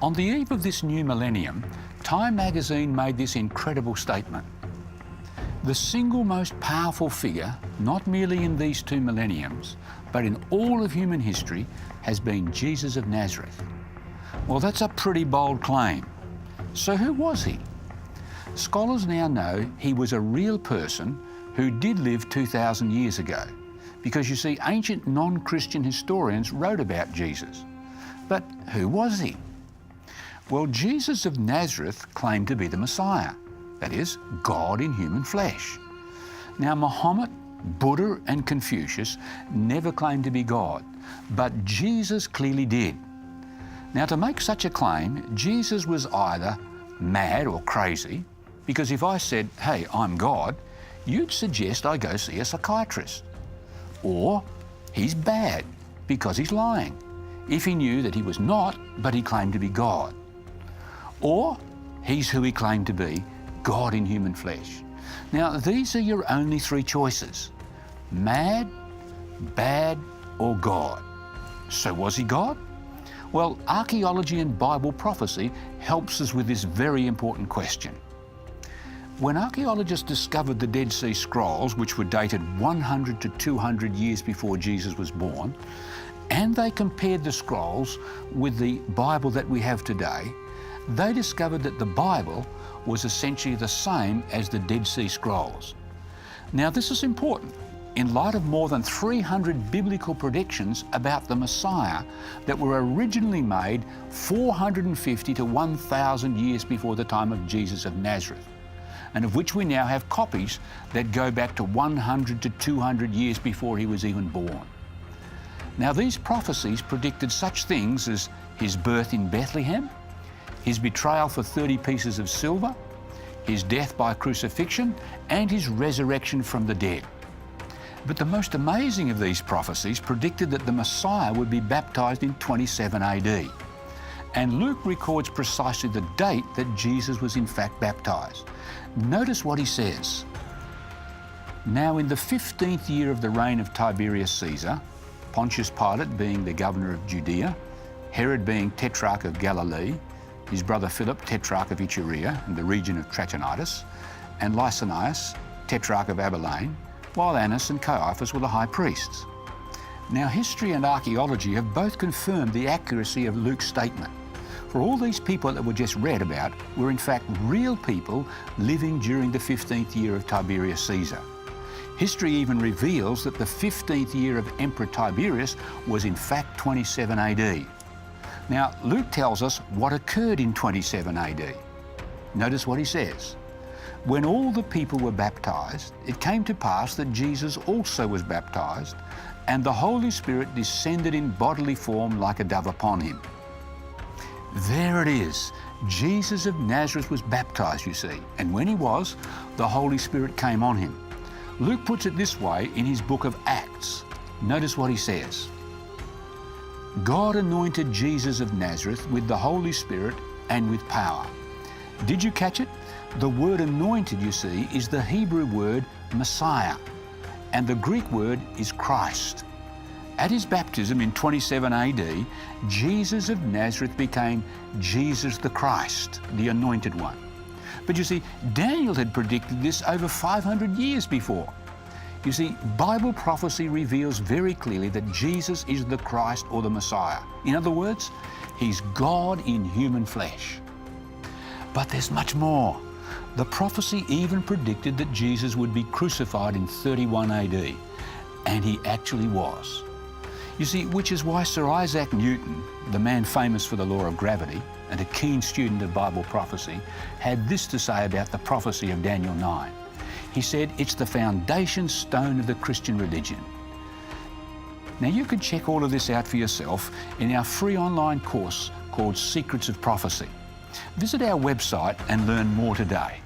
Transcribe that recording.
On the eve of this new millennium, Time magazine made this incredible statement. The single most powerful figure, not merely in these 2 millenniums, but in all of human history, has been Jesus of Nazareth. Well, that's a pretty bold claim. So who was he? Scholars now know he was a real person who did live 2,000 years ago, because you see, ancient non-Christian historians wrote about Jesus. But who was he? Well, Jesus of Nazareth claimed to be the Messiah, that is, God in human flesh. Now, Muhammad, Buddha and Confucius never claimed to be God, but Jesus clearly did. Now, to make such a claim, Jesus was either mad or crazy, because if I said, hey, I'm God, you'd suggest I go see a psychiatrist. Or he's bad because he's lying, if he knew that he was not, but he claimed to be God. Or he's who he claimed to be, God in human flesh. Now, these are your only 3 choices: mad, bad, or God. So was he God? Well, archaeology and Bible prophecy helps us with this very important question. When archaeologists discovered the Dead Sea Scrolls, which were dated 100 to 200 years before Jesus was born, and they compared the scrolls with the Bible that we have today, they discovered that the Bible was essentially the same as the Dead Sea Scrolls. Now, this is important in light of more than 300 biblical predictions about the Messiah that were originally made 450 to 1,000 years before the time of Jesus of Nazareth, and of which we now have copies that go back to 100 to 200 years before he was even born. Now, these prophecies predicted such things as his birth in Bethlehem, his betrayal for 30 pieces of silver, his death by crucifixion, and his resurrection from the dead. But the most amazing of these prophecies predicted that the Messiah would be baptized in 27 AD. And Luke records precisely the date that Jesus was in fact baptized. Notice what he says. Now, in the 15th year of the reign of Tiberius Caesar, Pontius Pilate being the governor of Judea, Herod being tetrarch of Galilee, his brother Philip, tetrarch of Iturea and the region of Trachonitis, and Lysanias, tetrarch of Abilene, while Annas and Caiaphas were the high priests. Now, history and archaeology have both confirmed the accuracy of Luke's statement. For all these people that were just read about were in fact real people living during the 15th year of Tiberius Caesar. History even reveals that the 15th year of Emperor Tiberius was in fact 27 AD. Now, Luke tells us what occurred in 27 AD. Notice what he says. When all the people were baptized, it came to pass that Jesus also was baptized, and the Holy Spirit descended in bodily form like a dove upon him. There it is. Jesus of Nazareth was baptized, you see, and when he was, the Holy Spirit came on him. Luke puts it this way in his book of Acts. Notice what he says. God anointed Jesus of Nazareth with the Holy Spirit and with power. Did you catch it? The word anointed, you see, is the Hebrew word Messiah, and the Greek word is Christ. At his baptism in 27 AD, Jesus of Nazareth became Jesus the Christ, the Anointed One. But you see, Daniel had predicted this over 500 years before. You see, Bible prophecy reveals very clearly that Jesus is the Christ or the Messiah. In other words, he's God in human flesh. But there's much more. The prophecy even predicted that Jesus would be crucified in 31 AD, and he actually was. You see, which is why Sir Isaac Newton, the man famous for the law of gravity and a keen student of Bible prophecy, had this to say about the prophecy of Daniel 9. He said, it's the foundation stone of the Christian religion. Now, you can check all of this out for yourself in our free online course called Secrets of Prophecy. Visit our website and learn more today.